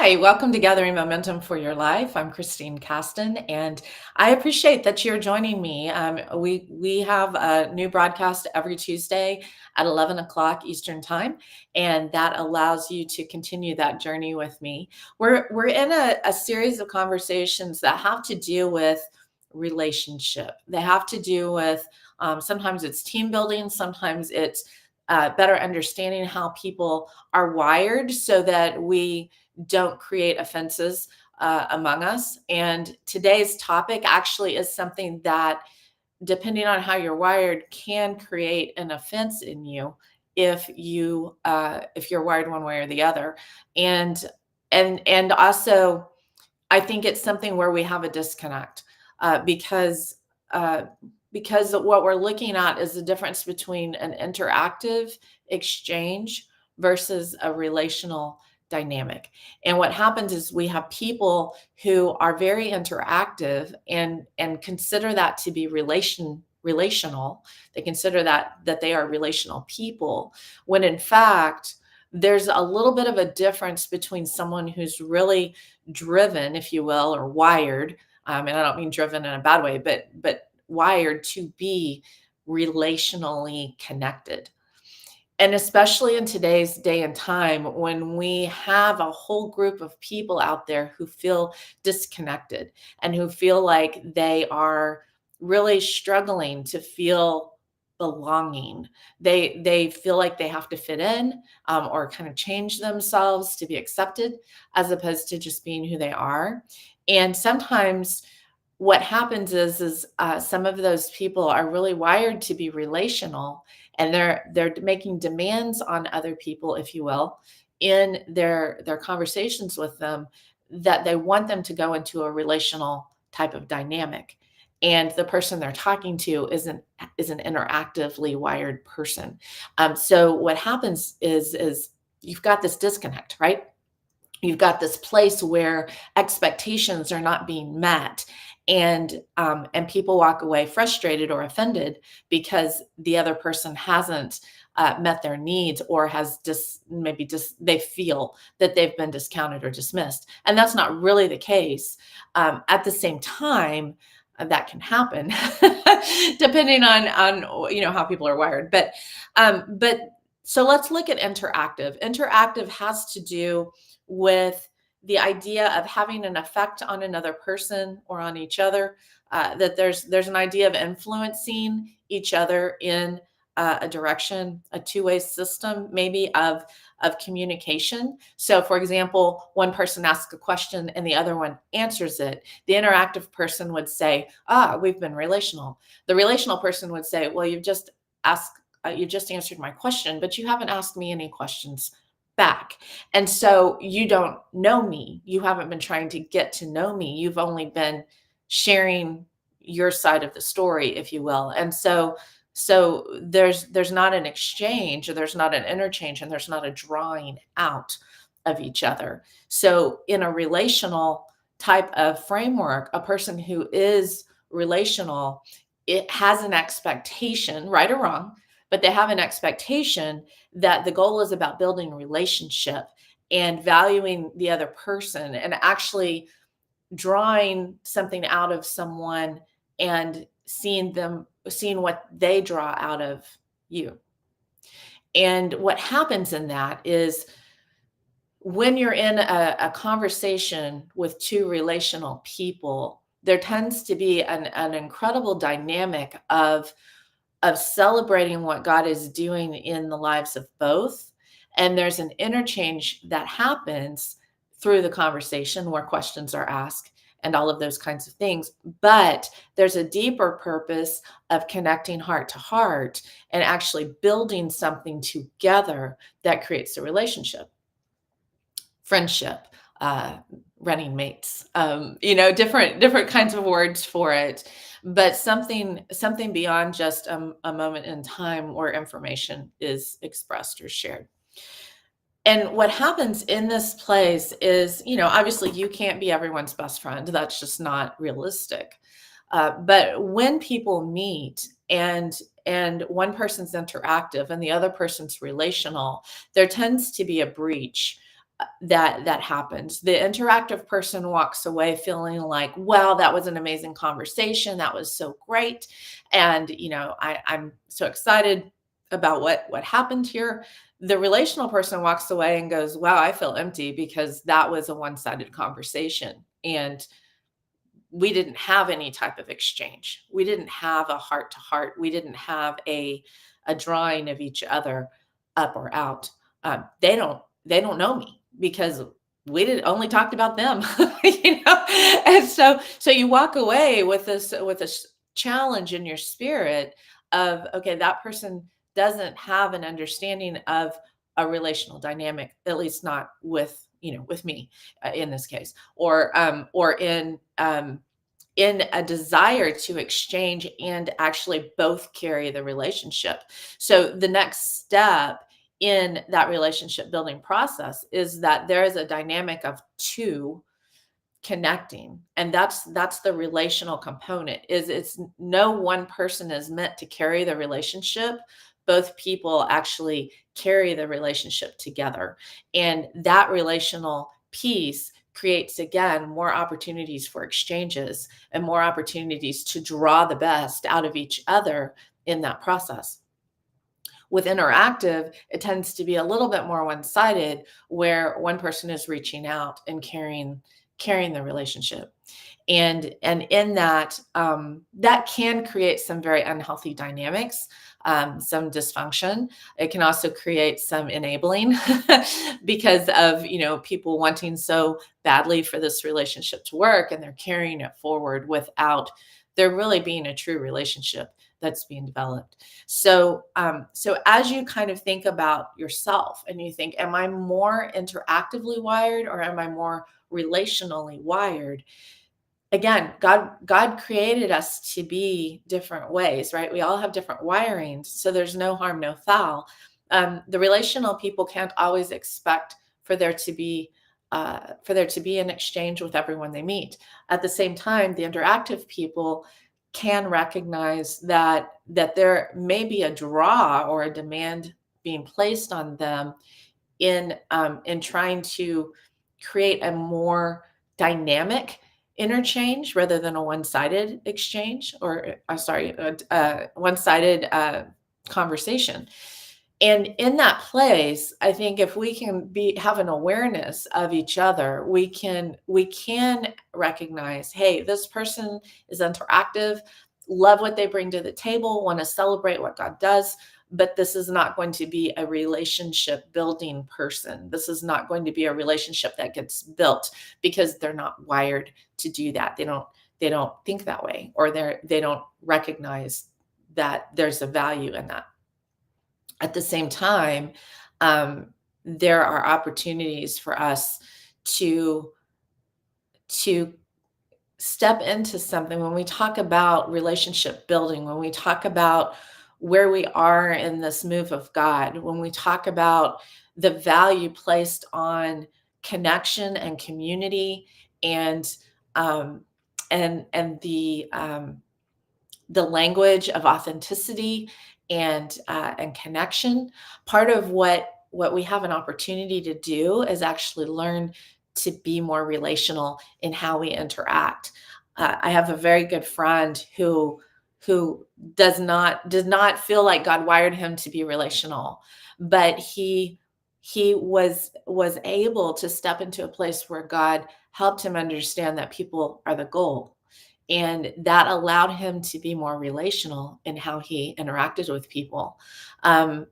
Hi, welcome to Gathering Momentum for Your Life. I'm Christine Casten, and I appreciate that you're joining me. We have a new broadcast every Tuesday at 11 o'clock Eastern Time, and that allows you to continue that journey with me. We're in a series of conversations that have to do with relationship. They have to do with sometimes it's team building, sometimes it's better understanding how people are wired so that we don't create offenses among us. And today's topic actually is something that, depending on how you're wired, can create an offense in you if you're wired one way or the other. And and also, I think it's something where we have a disconnect because. Because what we're looking at is the difference between an interactive exchange versus a relational dynamic. And what happens is we have people who are very interactive and consider that to be relational. They consider that they are relational people, when in fact there's a little bit of a difference between someone who's really driven, if you will, or wired. And I don't mean driven in a bad way, but wired to be relationally connected. And especially in today's day and time, when we have a whole group of people out there who feel disconnected and who feel like they are really struggling to feel belonging. They feel like they have to fit in or kind of change themselves to be accepted, as opposed to just being who they are. And sometimes what happens is some of those people are really wired to be relational, and they're making demands on other people, if you will, in their conversations with them, that they want them to go into a relational type of dynamic. And the person they're talking to is an interactively wired person. So what happens is you've got this disconnect, right? You've got this place where expectations are not being met, and people walk away frustrated or offended because the other person hasn't met their needs, or has maybe they feel that they've been discounted or dismissed, and that's not really the case. At the same time, that can happen depending on how people are wired. But so let's look at interactive. Interactive has to do with the idea of having an effect on another person or on each other. That there's an idea of influencing each other in a direction, a two-way system, maybe of communication. So, for example, one person asks a question and the other one answers it. The interactive person would say, we've been relational. The relational person would say, well, you just answered my question, but you haven't asked me any questions back. And so you don't know me. You haven't been trying to get to know me. You've only been sharing your side of the story, if you will. And so there's not an exchange, or there's not an interchange, and there's not a drawing out of each other. So in a relational type of framework, a person who is relational, it has an expectation, right or wrong, but they have an expectation that the goal is about building a relationship and valuing the other person, and actually drawing something out of someone and seeing what they draw out of you. And what happens in that is, when you're in a conversation with two relational people, there tends to be an incredible dynamic of celebrating what God is doing in the lives of both. And there's an interchange that happens through the conversation where questions are asked and all of those kinds of things. But there's a deeper purpose of connecting heart to heart and actually building something together that creates a relationship, friendship, running mates, different kinds of words for it, but something beyond just a moment in time where information is expressed or shared. And what happens in this place is, obviously you can't be everyone's best friend. That's just not realistic. But when people meet and one person's interactive and the other person's relational, there tends to be a breach that happens. The interactive person walks away feeling like, wow, that was an amazing conversation. That was so great. And, I'm so excited about what happened here. The relational person walks away and goes, wow, I feel empty because that was a one-sided conversation. And we didn't have any type of exchange. We didn't have a heart to heart. We didn't have a drawing of each other up or out. They don't know me because we did only talked about them, And so you walk away with this challenge in your spirit of, okay, that person doesn't have an understanding of a relational dynamic, at least not with me, in this case, or in a desire to exchange and actually both carry the relationship. So the next step in that relationship building process is that there is a dynamic of two connecting, and that's the relational component. Is It's no one person is meant to carry the relationship. Both people actually carry the relationship together, and that relational piece creates, again, more opportunities for exchanges and more opportunities to draw the best out of each other in that process. With interactive, it tends to be a little bit more one-sided, where one person is reaching out and carrying the relationship. And in that, that can create some very unhealthy dynamics, some dysfunction. It can also create some enabling because of people wanting so badly for this relationship to work, and they're carrying it forward without there really being a true relationship that's being developed. So as you kind of think about yourself and you think, am I more interactively wired or am I more relationally wired? Again, God created us to be different ways, right? We all have different wirings, so there's no harm, no foul. The relational people can't always expect for there to be an exchange with everyone they meet. At the same time, the interactive people can recognize that there may be a draw or a demand being placed on them in trying to create a more dynamic interchange rather than a one-sided exchange, or sorry, one-sided conversation. And in that place, I think if we can have an awareness of each other, we can recognize, hey, this person is interactive, love what they bring to the table, want to celebrate what God does, but this is not going to be a relationship building person. This is not going to be a relationship that gets built because they're not wired to do that. They don't think that way, or they don't recognize that there's a value in that. At the same time, there are opportunities for us to to step into something when we talk about relationship building, when we talk about where we are in this move of God, when we talk about the value placed on connection and community, and um, and the language of authenticity and connection. Part of what we have an opportunity to do is actually learn to be more relational in how we interact. I have a very good friend who does not feel like God wired him to be relational, but he was able to step into a place where God helped him understand that people are the goal, and that allowed him to be more relational in how he interacted with people. Um,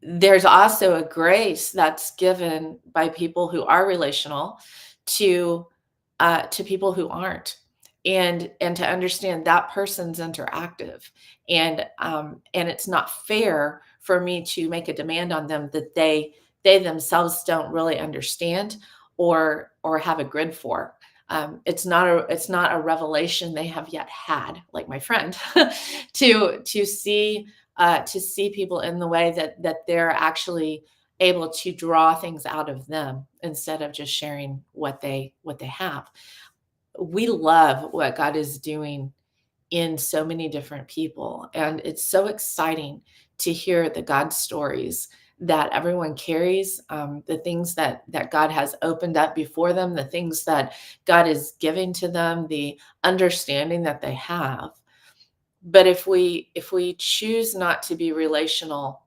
there's also a grace that's given by people who are relational to to people who aren't, and to understand that person's interactive, and it's not fair for me to make a demand on them that they themselves don't really understand or have a grid for. It's not a revelation they have yet had, like my friend, to see people in the way that they're actually able to draw things out of them instead of just sharing what they have. We love what God is doing in so many different people, and it's so exciting to hear the God stories that everyone carries, the things that God has opened up before them, the things that God is giving to them, the understanding that they have. But if we choose not to be relational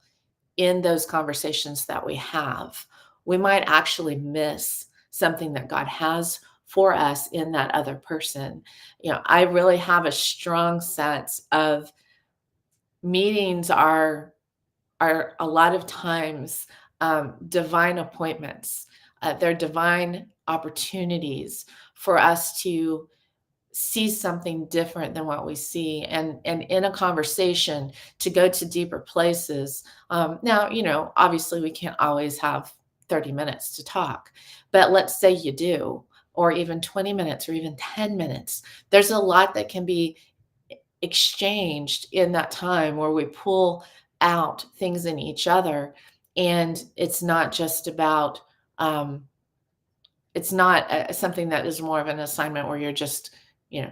in those conversations that we have, we might actually miss something that God has for us in that other person. I really have a strong sense of meetings are a lot of times divine appointments. They're divine opportunities for us to see something different than what we see, and in a conversation to go to deeper places. Now, obviously we can't always have 30 minutes to talk, but let's say you do, or even 20 minutes or even 10 minutes. There's a lot that can be exchanged in that time where we pull out things in each other, and it's not just about it's not something that is more of an assignment where you're just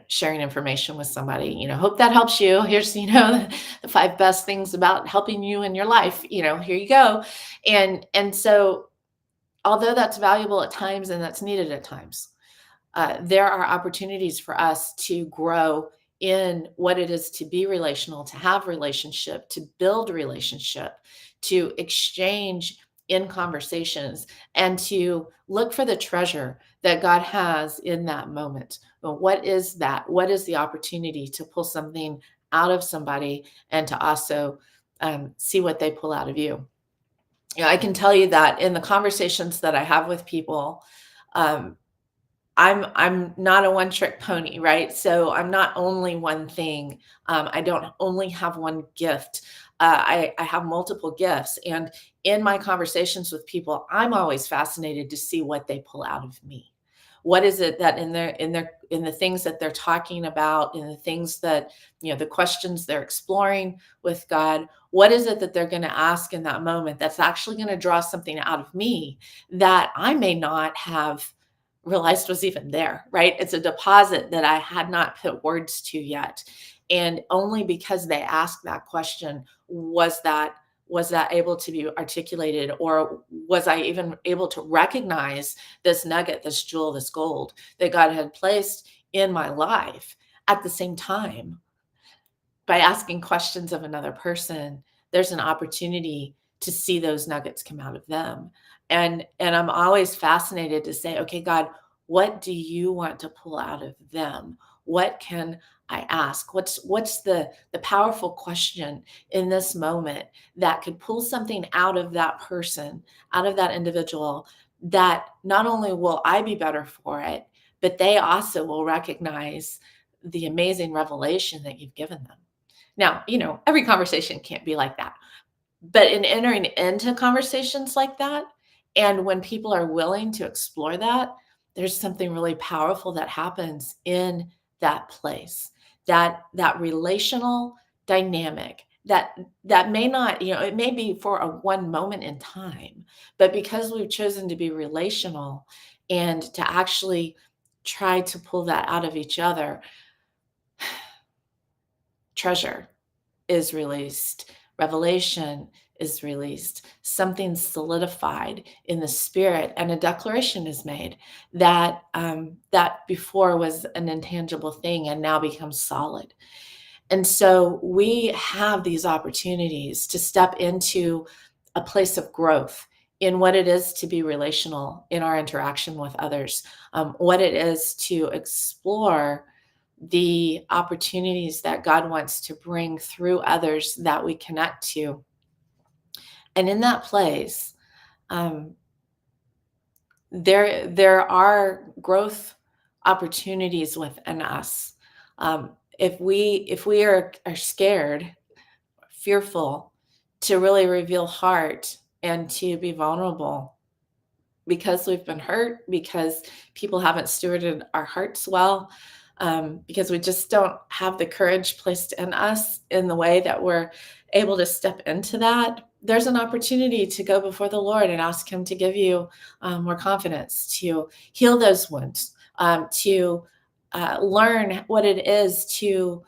sharing information with somebody. Hope that helps you. Here's the 5 best things about helping you in your life. Here you go. And so, although that's valuable at times and that's needed at times, there are opportunities for us to grow in what it is to be relational, to have relationship, to build relationship, to exchange in conversations, and to look for the treasure that God has in that moment. Well, what is that? What is the opportunity to pull something out of somebody and to also see what they pull out of you? I can tell you that in the conversations that I have with people, um, I'm not a one trick pony, right? So I'm not only one thing. I don't only have one gift. I have multiple gifts, and in my conversations with people, I'm always fascinated to see what they pull out of me. What is it that in the things that they're talking about, in the things that the questions they're exploring with God, what is it that they're going to ask in that moment that's actually going to draw something out of me that I may not have realized was even there, right? It's a deposit that I had not put words to yet. And only because they asked that question was that able to be articulated, or was I even able to recognize this nugget, this jewel, this gold that God had placed in my life. At the same time, by asking questions of another person, there's an opportunity to see those nuggets come out of them. And I'm always fascinated to say, okay, God, what do you want to pull out of them? What can I ask? What's the powerful question in this moment that could pull something out of that person, out of that individual, that not only will I be better for it, but they also will recognize the amazing revelation that you've given them. Now, every conversation can't be like that. But in entering into conversations like that, and when people are willing to explore that, there's something really powerful that happens in that place. That relational dynamic that may not, it may be for a one moment in time, but because we've chosen to be relational and to actually try to pull that out of each other, treasure is released, revelation is released, something solidified in the spirit, and a declaration is made that before was an intangible thing and now becomes solid. And so we have these opportunities to step into a place of growth in what it is to be relational in our interaction with others, what it is to explore the opportunities that God wants to bring through others that we connect to. And in that place, um, there are growth opportunities within us. If we are scared, fearful to really reveal heart and to be vulnerable, because we've been hurt, because people haven't stewarded our hearts well, because we just don't have the courage placed in us in the way that we're able to step into that. There's an opportunity to go before the Lord and ask Him to give you more confidence, to heal those wounds, to learn what it is to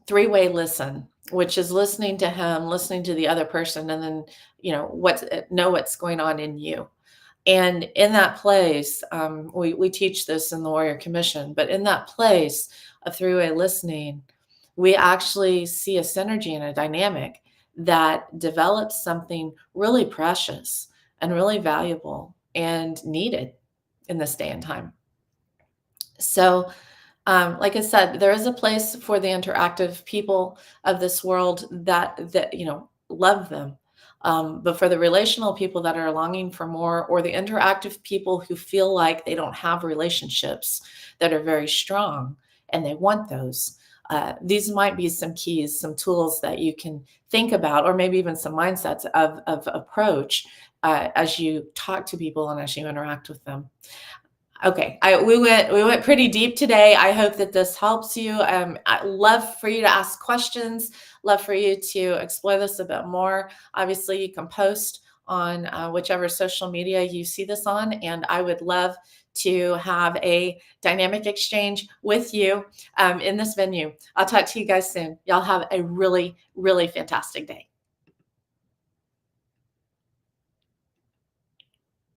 three-way listen. which is listening to him, listening to the other person, and then, know what's going on in you. And in that place, we teach this in the Warrior Commission, but in that place of three-way listening, we actually see a synergy and a dynamic that develops something really precious and really valuable and needed in this day and time. So, like I said, there is a place for the interactive people of this world that love them. But for the relational people that are longing for more, or the interactive people who feel like they don't have relationships that are very strong and they want those, these might be some keys, some tools that you can think about, or maybe even some mindsets of approach as you talk to people and as you interact with them. Okay, we went pretty deep today. I hope that this helps you. I love for you to ask questions. Love for you to explore this a bit more. Obviously, you can post on whichever social media you see this on, and I would love to have a dynamic exchange with you in this venue. I'll talk to you guys soon. Y'all have a really, really fantastic day.